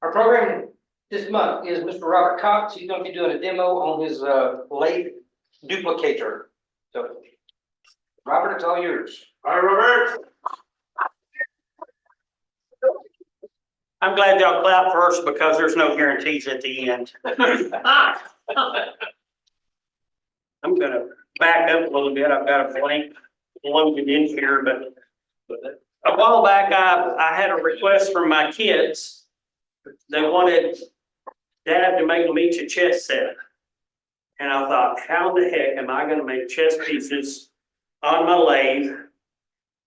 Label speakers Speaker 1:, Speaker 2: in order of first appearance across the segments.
Speaker 1: Our program this month is Mr. Robert Cox. He's going to be doing a demo on his lathe duplicator. So, Robert, it's all yours.
Speaker 2: All right, Robert. I'm glad y'all clap first because there's no guarantees at the end. I'm gonna back up a little bit. I've got a blank loaded in here, but a while back I had a request from my kids. They wanted Dad to make them each a chess set. And I thought, how the heck am I gonna make chess pieces on my lathe?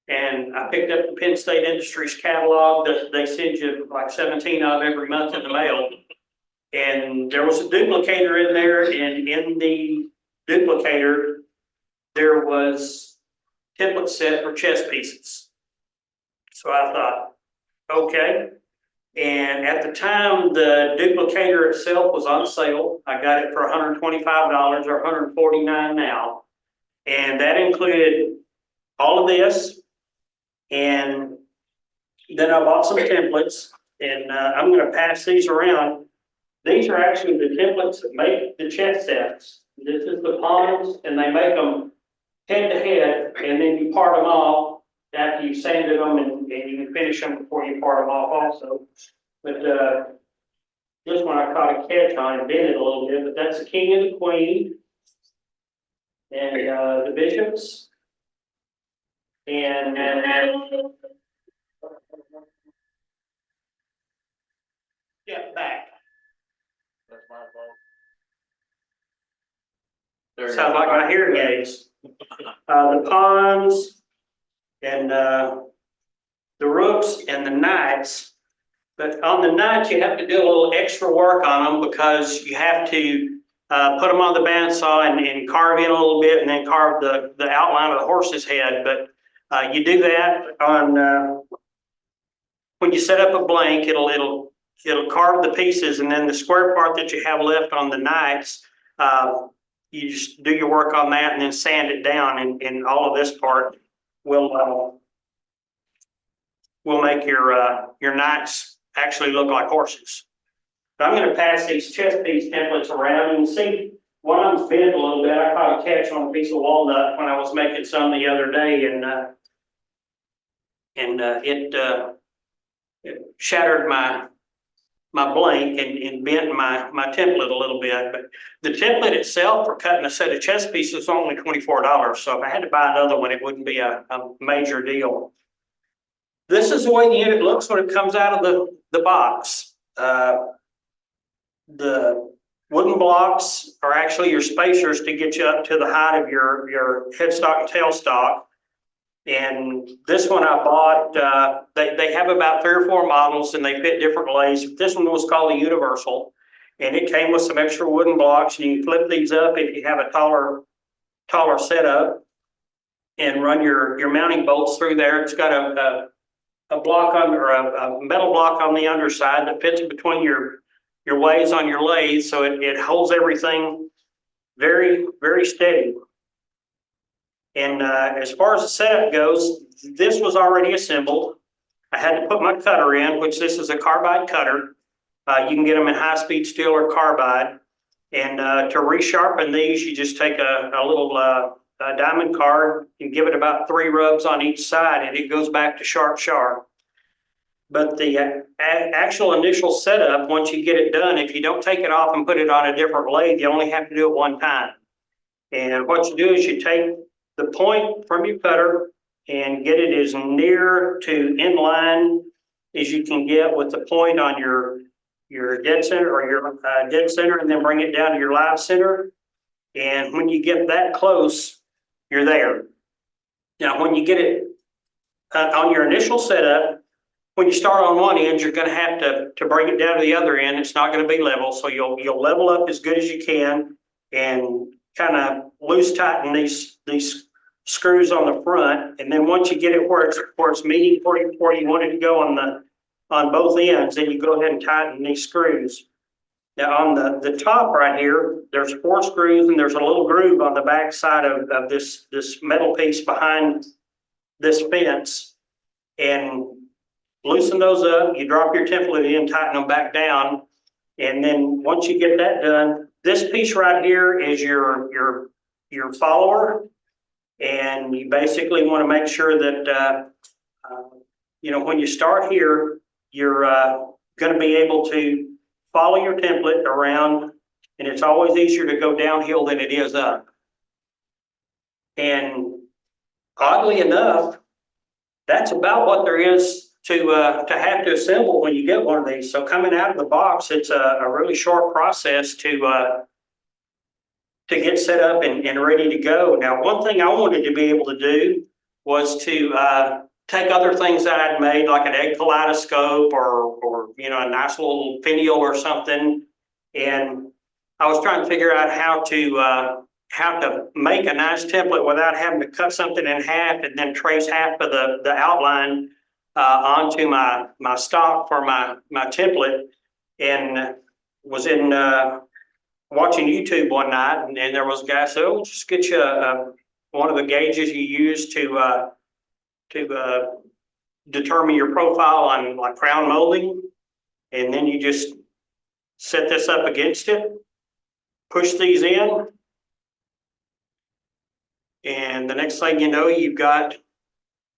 Speaker 2: And I picked up the Penn State Industries catalog that they send you like 17 of every month in the mail. And there was a duplicator in there, and in the duplicator, there was template set for chess pieces. So I thought, okay. And at the time, the duplicator itself was on sale. I got it for $125 or $149 now. And that included all of this. And then I bought some templates, and I'm going to pass these around. These are actually the templates that make the chess sets. This is the pawns, and they make them head to head, and then you part them off after you've sanded them, and you can finish them before you part them off also. But this one I caught a catch on and bent it a little bit, but that's the king and the queen, and the bishops. And get back.
Speaker 3: That's my fault.
Speaker 2: Sounds like my hearing aids. The pawns and the rooks and the knights. But on the knights, you have to do a little extra work on them because you have to put them on the bandsaw and carve in a little bit, and then carve the outline of the horse's head. But you do that on when you set up a blank, it'll carve the pieces, and then the square part that you have left on the knights, you just do your work on that and then sand it down, and all of this part will make your knights actually look like horses. But I'm going to pass these chess piece templates around. You can see one of them's bent a little bit. I caught a catch on a piece of walnut when I was making some the other day, and it shattered my blank and bent my template a little bit. But the template itself for cutting a set of chess pieces is only $24. So if I had to buy another one, it wouldn't be a major deal. This is the way the unit looks when it comes out of the box. The wooden blocks are actually your spacers to get you up to the height of your headstock and tailstock. And this one I bought, they have about 3 or 4 models, and they fit different lathes. This one was called the Universal, and it came with some extra wooden blocks. And you can flip these up if you have a taller setup, and run your mounting bolts through there. It's got a block on, or a metal block on the underside that fits between your ways on your lathe, so it holds everything very, very steady. And as far as the setup goes, this was already assembled. I had to put my cutter in, which this is a carbide cutter. You can get them in high-speed steel or carbide. And to resharpen these, you just take a little diamond card and give it about 3 rubs on each side, and it goes back to sharp. But the actual initial setup, once you get it done, if you don't take it off and put it on a different lathe, you only have to do it one time. And what you do is you take the point from your cutter and get it as near to in line as you can get with the point on your dead center, or your dead center, and then bring it down to your live center. And when you get that close, you're there. Now, when you get it on your initial setup, when you start on one end, you're going to have to bring it down to the other end. It's not going to be level, so you'll level up as good as you can and kind of loose tighten these screws on the front. And then once you get it where it's meeting where you want it to go on both ends, then you go ahead and tighten these screws. Now on the top right here, there's 4 screws, and there's a little groove on the back side of this metal piece behind this fence. And loosen those up, you drop your template in, tighten them back down. And then once you get that done, this piece right here is your follower. And you basically want to make sure that, when you start here, you're going to be able to follow your template around, and it's always easier to go downhill than it is up. And oddly enough, that's about what there is to have to assemble when you get one of these. So coming out of the box, it's a really short process to get set up and ready to go. Now, one thing I wanted to be able to do was to take other things that I'd made, like an egg kaleidoscope or a nice little finial or something. And I was trying to figure out how to make a nice template without having to cut something in half and then trace half of the outline onto my stock for my template. And was in watching YouTube one night, and there was a guy said, "Oh, just get you one of the gauges you use to determine your profile on like crown molding, and then you just set this up against it, push these in, and the next thing you know, you've got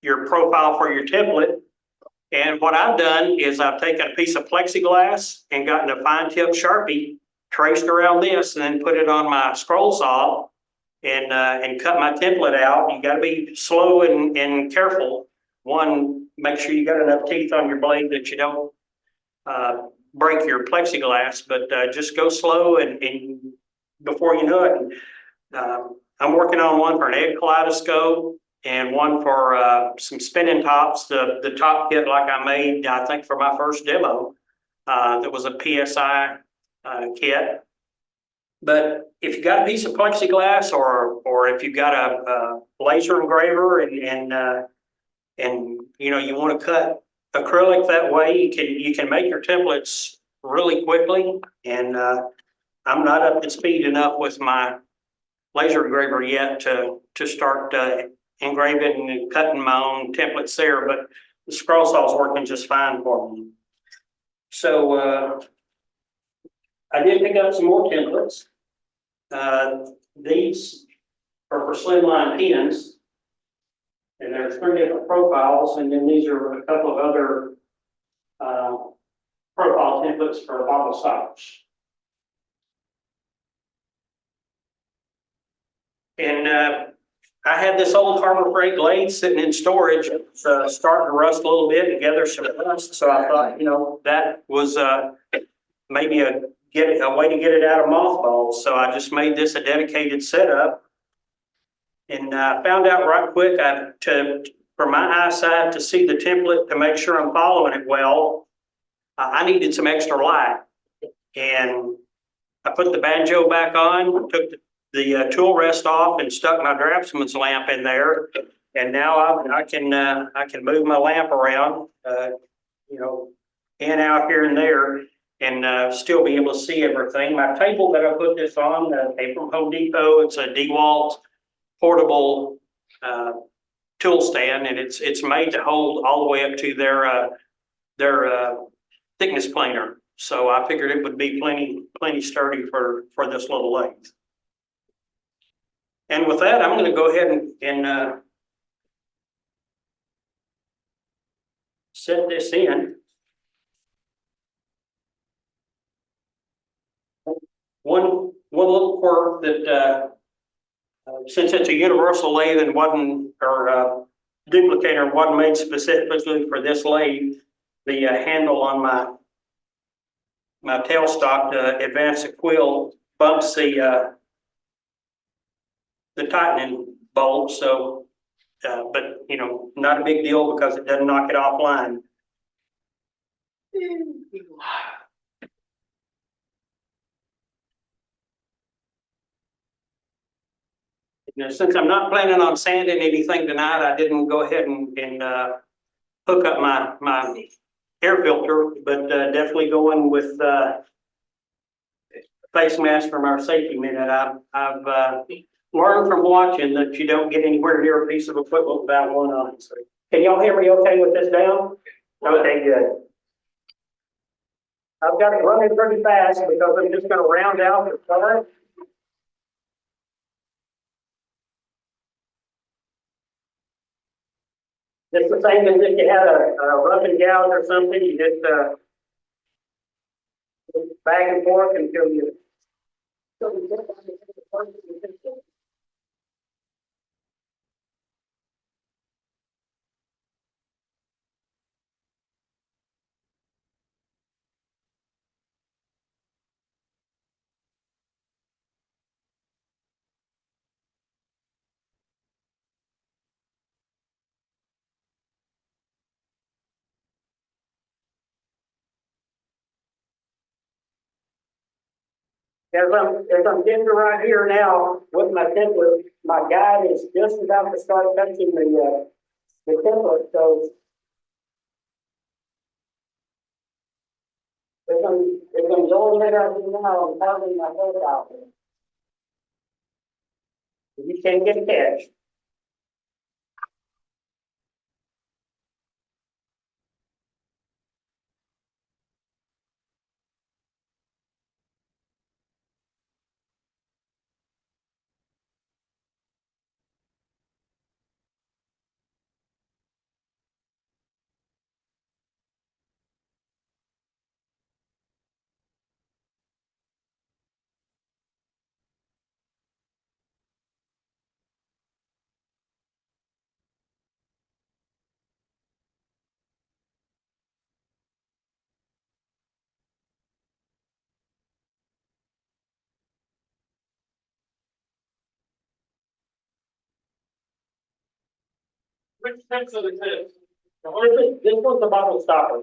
Speaker 2: your profile for your template." And what I've done is I've taken a piece of plexiglass and gotten a fine tip Sharpie, traced around this, and then put it on my scroll saw and cut my template out. You got to be slow and careful. One, make sure you got enough teeth on your blade that you don't break your plexiglass, but just go slow and before you know it. I'm working on one for an egg kaleidoscope and one for some spinning tops. The top kit like I made, I think, for my first demo, that was a PSI kit. But if you got a piece of plexiglass or if you've got a laser engraver and you want to cut acrylic that way, you can make your templates really quickly. And I'm not up to speed enough with my laser engraver yet to start engraving and cutting my own templates there, but the scroll saw is working just fine for me. So I did pick up some more templates. These are for slimline pins, and there's 3 different profiles, and then these are a couple of other profile templates for bottle stops. And I had this old Harbor Freight lathe sitting in storage. It's starting to rust a little bit and gather some rust. So I thought, that was maybe a way to get it out of mothballs. So I just made this a dedicated setup. And I found out right quick for my eyesight to see the template to make sure I'm following it well, I needed some extra light. And I put the banjo back on, took the tool rest off and stuck my draftsman's lamp in there. And now I can move my lamp around, in, out, here and there, and still be able to see everything. My table that I put this on came from Home Depot. It's a DeWalt portable tool stand, and it's made to hold all the way up to their thickness planer. So I figured it would be plenty sturdy for this little lathe. And with that, I'm going to go ahead and set this in. One little quirk that since it's a universal lathe and Duplicator wasn't made specifically for this lathe, the handle on my tailstock to advance the quill bumps the tightening bolt. So, but not a big deal because it doesn't knock it offline. Since I'm not planning on sanding anything tonight, I didn't go ahead and hook up my air filter, but definitely going with face mask from our safety minute. I've learned from watching that you don't get anywhere near a piece of equipment without one on. So, can y'all hear me okay with this down? Okay, good. I've got it running pretty fast because I'm just gonna round out the color. It's the same as if you had a rough and gouge or something, you just, back and forth until you. As I'm getting to right here now with my template, my guide is just about to start touching the template, so. As I'm going there right now, I'm carving my head out. You can't get a catch. Which pencil is this? This one's the bottle stopper.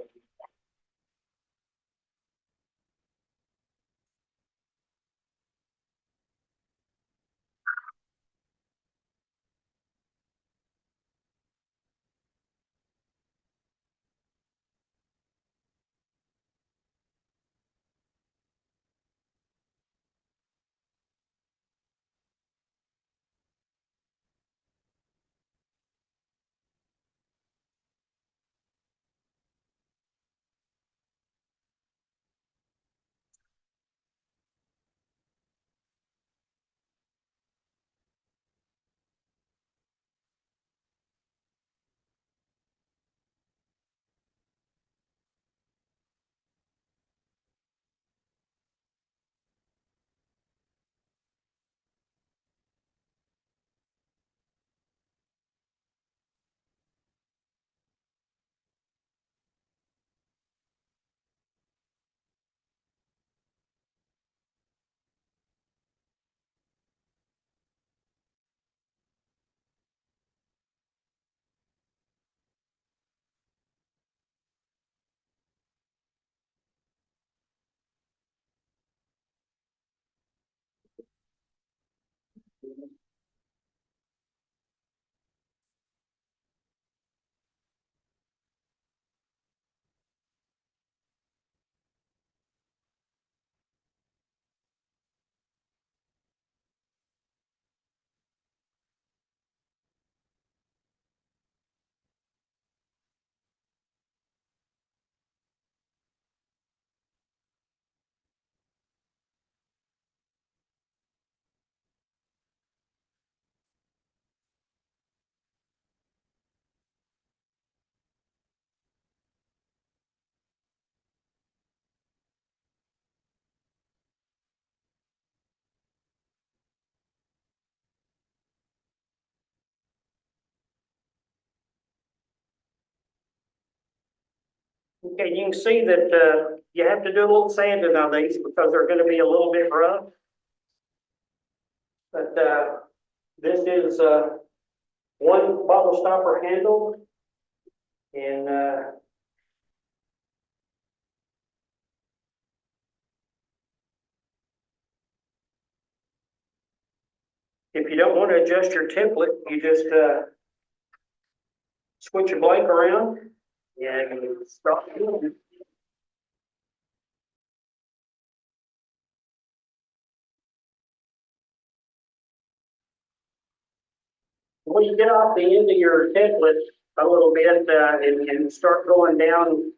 Speaker 2: Okay, you can see that, you have to do a little sanding on these because they're gonna be a little bit rough. But, this is, one bottle stopper handle. And, if you don't want to adjust your template, you just, switch your blank around and stop doing it. When you get off the end of your template, a little bit, and start going down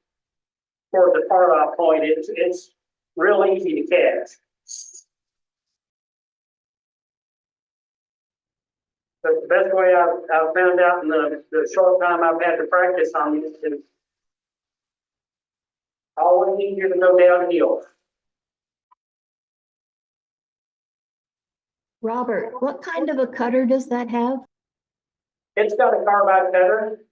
Speaker 2: toward the part off point, it's real easy to catch. But the best way I've found out in the short time I've had to practice on this is always easier to go downhill.
Speaker 4: Robert, what kind of a cutter does that have?
Speaker 2: It's got a carbide cutter.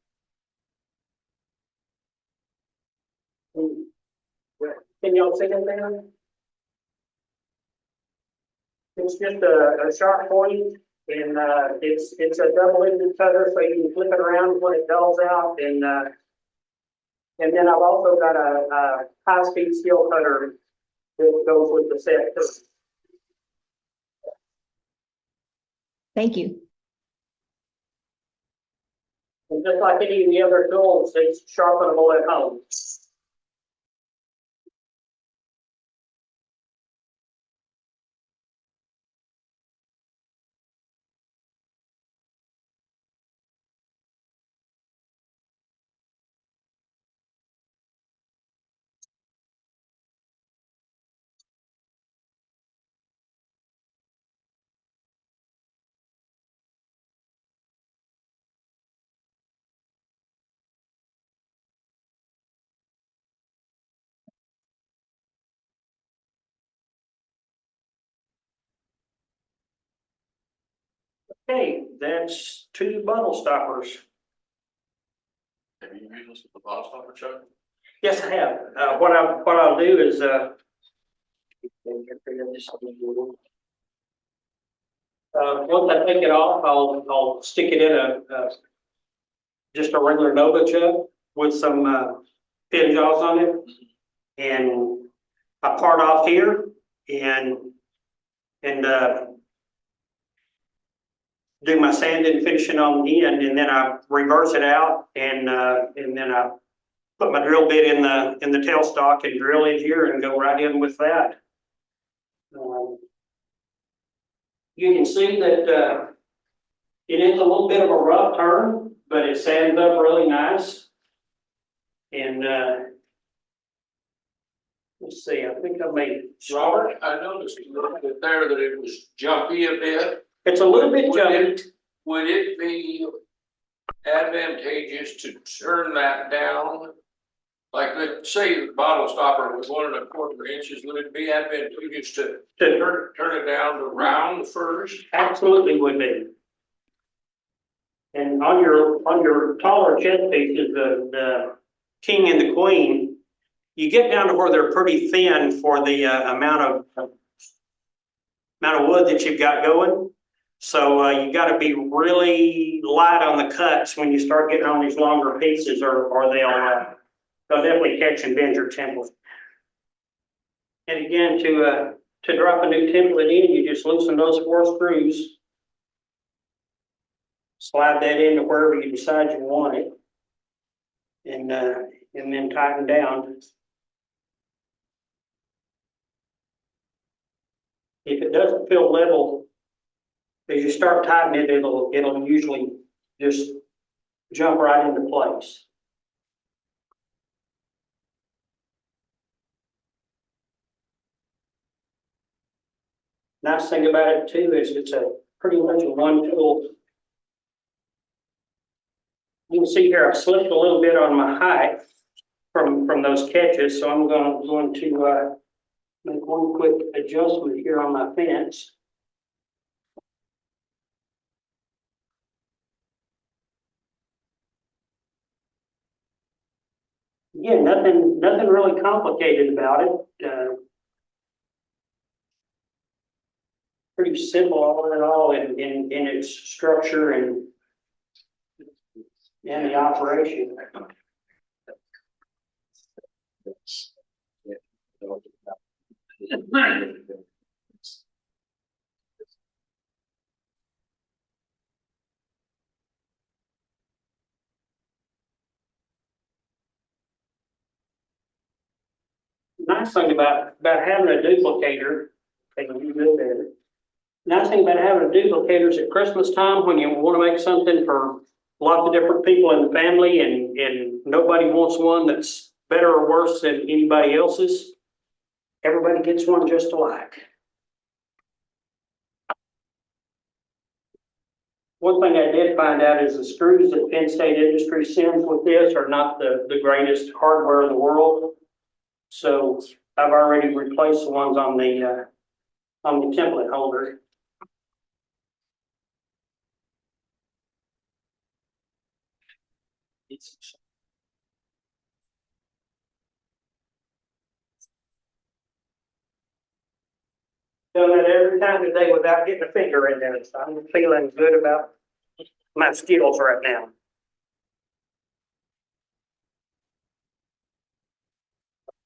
Speaker 2: Can y'all see it there? It's just a sharp point, and it's a double-ended cutter, so you can flip it around when it dulls out, and then I've also got a high-speed steel cutter that goes with the set too.
Speaker 4: Thank you.
Speaker 2: And just like any of the other tools, it's sharpenable at home. Okay, that's 2 bottle stoppers.
Speaker 3: Have you used this with the bottle stopper, Chuck?
Speaker 2: Yes, I have. What I'll do is, once I take it off, I'll stick it in just a regular Nova chuck with some, pin jaws on it. And I part off here and do my sanding and finishing on the end, and then I reverse it out, and then I put my drill bit in the tailstock and drill in here and go right in with that. You can see that it is a little bit of a rough turn, but it sands up really nice. And let's see, I think I made
Speaker 5: Robert, I noticed a little bit there that it was jumpy a bit.
Speaker 2: it's a little bit
Speaker 5: Would
Speaker 2: jumpy.
Speaker 5: Would it be advantageous to turn that down? Like, let's say the bottle stopper was 1¼ inches, would it be advantageous to turn it down to round first?
Speaker 2: Absolutely would be. And on your taller chest pieces, the king and the queen, you get down to where they're pretty thin for the amount of wood that you've got going. So you got to be really light on the cuts when you start getting on these longer pieces, or they'll definitely catch and bend your template. And again, to drop a new template in, you just loosen those 4 screws. Slide that into wherever you decide you want it, and then tighten down. If it doesn't feel level, as you start tightening it, it'll usually just jump right into place. Nice thing about it too is it's a pretty much a one tool. You can see here I slipped a little bit on my height from those catches, so I'm going to make one quick adjustment here on my fence. Again, nothing really complicated about it. Pretty simple all in all in its structure and the operation. Nice thing about having a duplicator, nice thing about having a duplicator is at Christmas time when you want to make something for lots of different people in the family, and nobody wants one that's better or worse than anybody else's. Everybody gets one just alike. One thing I did find out is the screws that Penn State Industries sends with this are not the greatest hardware in the world. So I've already replaced the ones on the template holder. Done it every time today without getting a finger in there, so I'm feeling good about my skills right now.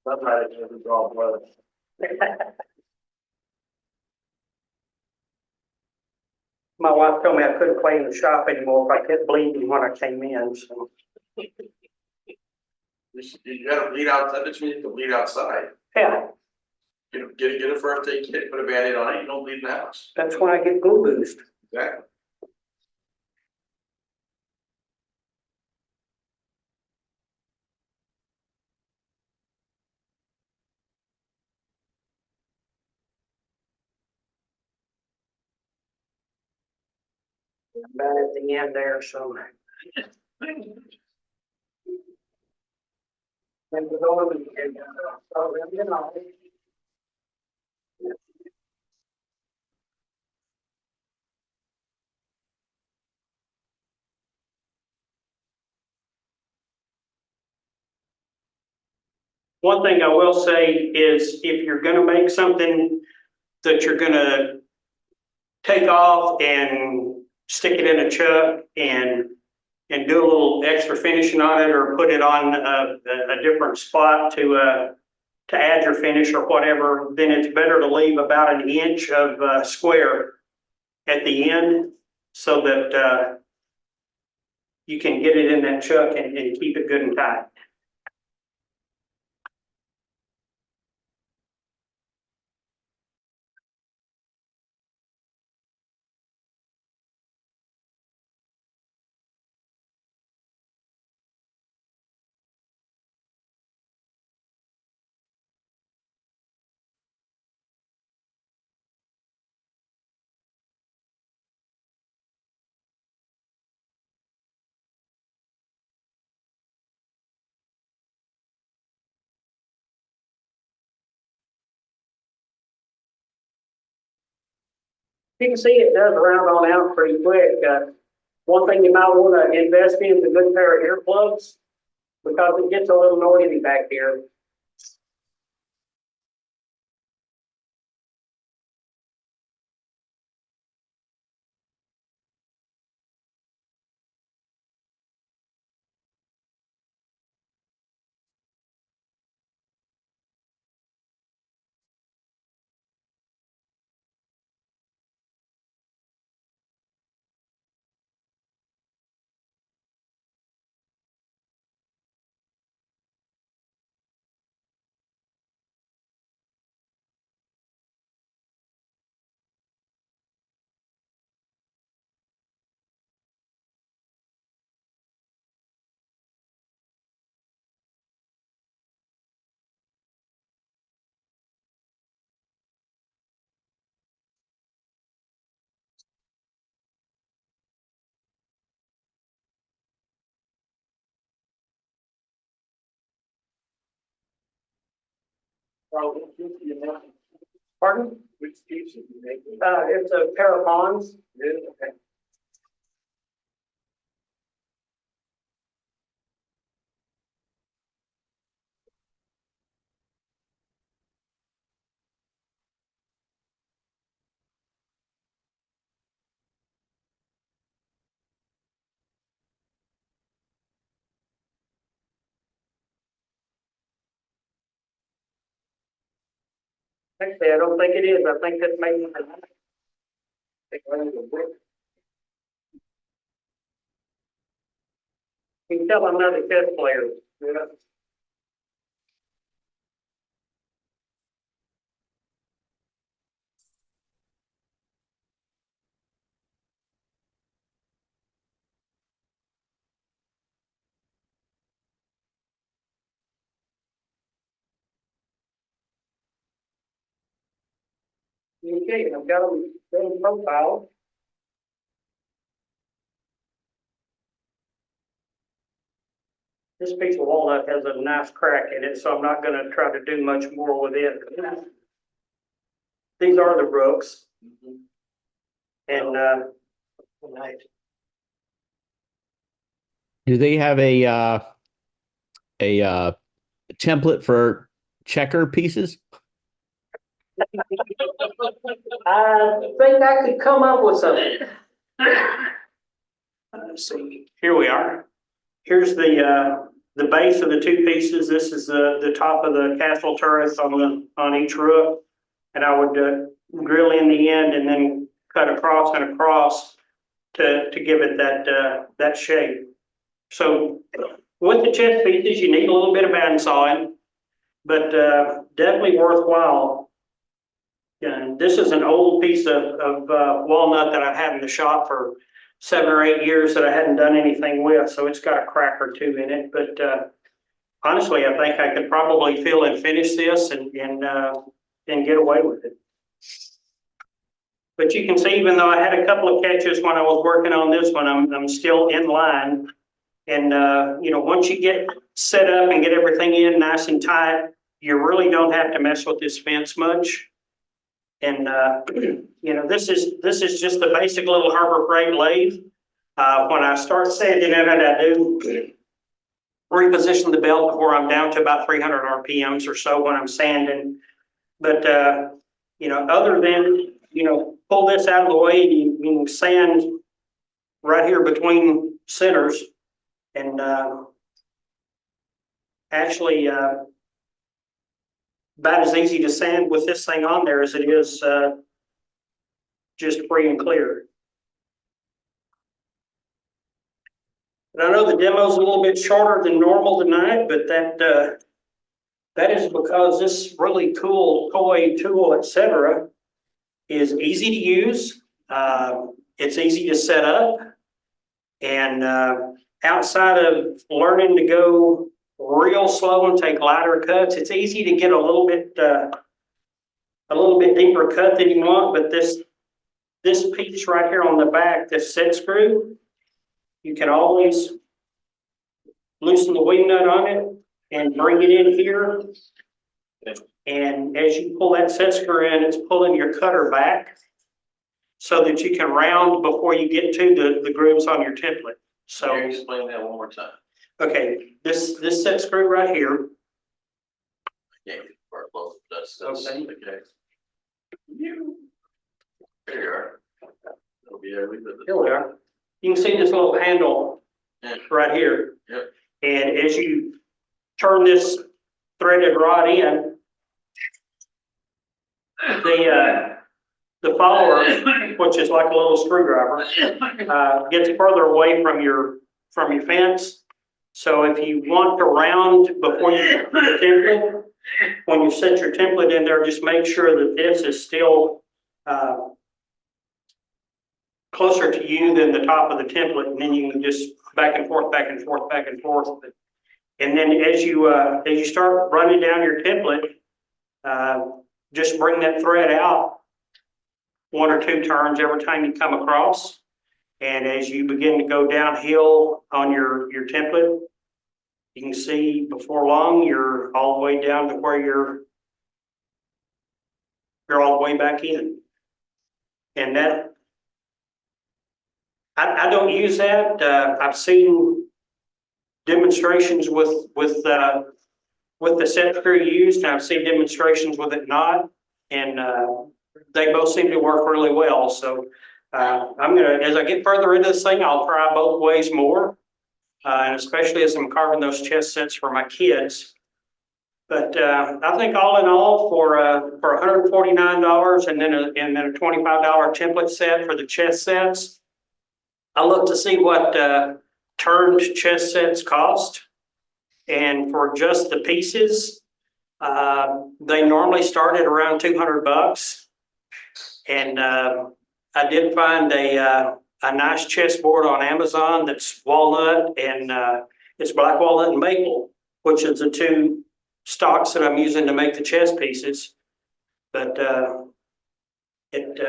Speaker 3: Somebody never draw blood.
Speaker 2: My wife told me I couldn't play in the shop anymore if I kept bleeding when I came in, so.
Speaker 3: You gotta bleed out, that means you have to bleed outside.
Speaker 2: Yeah,
Speaker 3: Get a first aid kit, put a Band-Aid on it, you don't bleed in the house.
Speaker 2: that's when I get glue boost.
Speaker 3: Exactly.
Speaker 2: About at the end there, so. One thing I will say is if you're gonna make something that you're gonna take off and stick it in a chuck and do a little extra finishing on it, or put it on a different spot to add your finish or whatever, then it's better to leave about an inch of square at the end so that you can get it in that chuck and keep it good and tight. You can see it does round on out pretty quick. One thing you might want to invest in is a good pair of earplugs because it gets a little noisy back here. Pardon?
Speaker 3: Which piece did you make?
Speaker 2: It's a pair of ponds.
Speaker 3: Okay.
Speaker 2: Actually, I don't think it is. I think that's maybe. You can tell I'm not a chess player.
Speaker 3: Yeah.
Speaker 2: Okay, I've got them in profile. This piece of walnut has a nice crack in it, so I'm not gonna try to do much more with it. These are the rooks. And,
Speaker 1: Right.
Speaker 6: Do they have a template for checker pieces?
Speaker 2: I think I could come up with something. Let's see, here we are. Here's the base of the two pieces. This is the top of the castle turret on each rook. And I would drill in the end and then cut across and across to give it that shape. So with the chest pieces, you need a little bit of bandsawing, but definitely worthwhile. And this is an old piece of walnut that I've had in the shop for 7 or 8 years that I hadn't done anything with, so it's got a crack or two in it. But honestly, I think I could probably fill and finish this and get away with it. But you can see, even though I had a couple of catches when I was working on this one, I'm still in line. And you know, once you get set up and get everything in nice and tight, you really don't have to mess with this fence much. And you know, this is just the basic little Harbor Freight lathe. When I start sanding it, I do reposition the belt before I'm down to about 300 RPMs or so when I'm sanding. But you know, other than, you know, pull this out of the way, and you can sand right here between centers, and actually about as easy to sand with this thing on there as it is just free and clear. But I know the demo's a little bit shorter than normal tonight, but that is because this really cool toy tool, etc., is easy to use. It's easy to set up, and outside of learning to go real slow and take lighter cuts, it's easy to get a little bit deeper cut than you want. But this piece right here on the back, this set screw, you can always loosen the wing nut on it and bring it in here. And as you pull that set screw in, it's pulling your cutter back so that you can round before you get to the grooves on your template. So
Speaker 3: Can you explain that one more time?
Speaker 2: okay, this set screw right here.
Speaker 3: Yeah, or close. That's
Speaker 2: Okay.
Speaker 3: okay. There you are. It'll be there.
Speaker 2: Here we are. You can see this little handle
Speaker 3: Yeah.
Speaker 2: right here.
Speaker 3: Yep.
Speaker 2: And as you turn this threaded rod in, the follower, which is like a little screwdriver, gets further away from your fence. So if you want to round before you set the template, when you set your template in there, just make sure that this is still closer to you than the top of the template, and then you can just back and forth, back and forth, back and forth. And then as you start running down your template, just bring that thread out 1 or 2 turns every time you come across. And as you begin to go downhill on your template, you can see before long you're all the way down to where you're all the way back in. And that I don't use that. I've seen demonstrations with the set screw used, and I've seen demonstrations with it not, and they both seem to work really well. So I'm gonna, as I get further into this thing, I'll try both ways more, and especially as I'm carving those chest sets for my kids. But I think all in all, for $149 and then a $25 template set for the chest sets, I looked to see what turned chest sets cost, and for just the pieces, they normally start at around $200. And I did find a nice chessboard on Amazon that's walnut, and it's black walnut and maple, which is the 2 stocks that I'm using to make the chess pieces. But it,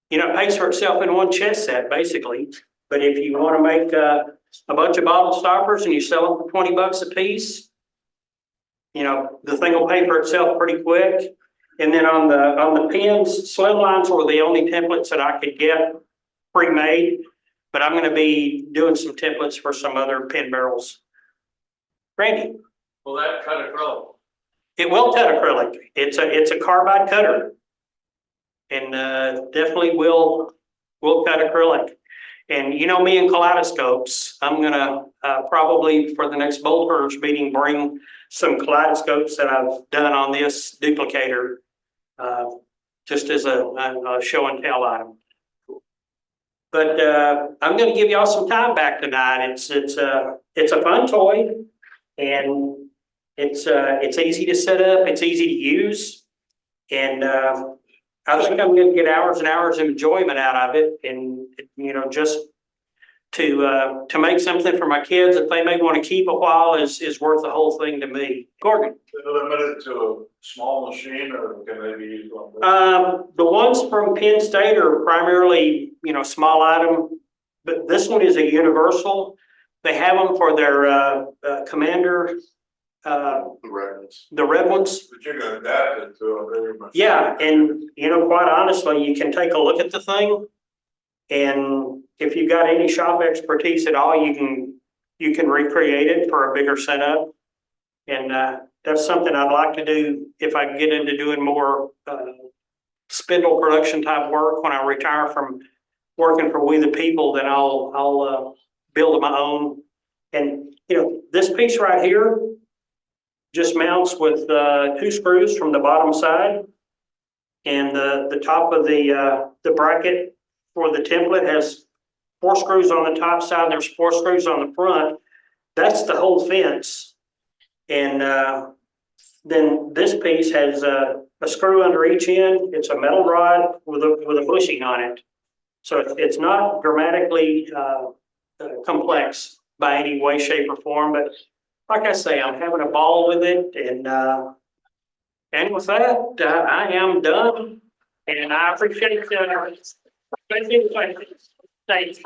Speaker 2: it pays for itself in one chest set, basically. But if you want to make a bunch of bottle stoppers and you sell them for $20 a piece, the thing will pay for itself pretty quick. And then on the pins, slimlines were the only templates that I could get pre-made, but I'm going to be doing some templates for some other pin barrels. Randy,
Speaker 5: Will that cut acrylic?
Speaker 2: it will cut acrylic. It's a carbide cutter, and definitely will cut acrylic. And me and kaleidoscopes, I'm gonna probably for the next bolt cutters meeting bring some kaleidoscopes that I've done on this duplicator, just as a show and tell item. But I'm gonna give y'all some time back tonight. It's a fun toy, and it's easy to set up. It's easy to use, and I think I'm going to get hours and hours of enjoyment out of it, and just to make something for my kids that they may want to keep a while is worth the whole thing to me. Gordon,
Speaker 3: Is it limited to a small machine or can they be used on?
Speaker 2: the ones from Penn State are primarily small item, but this one is a universal. They have them for their Commander.
Speaker 3: The records.
Speaker 2: The red ones.
Speaker 3: But you're gonna adapt it to a very much.
Speaker 2: Yeah, and quite honestly, you can take a look at the thing, and if you've got any shop expertise at all, you can recreate it for a bigger setup. And that's something I'd like to do if I can get into doing more spindle production type work when I retire from working for We the People. Then I'll build my own. And this piece right here just mounts with 2 screws from the bottom side, and the top of the bracket for the template has 4 screws on the top side. There's 4 screws on the front. That's the whole fence. And then this piece has a screw under each end. It's a metal rod with a bushing on it, so it's not grammatically complex by any way, shape, or form. But like I say, I'm having a ball with it, and with that, I am done, and I appreciate Thanks.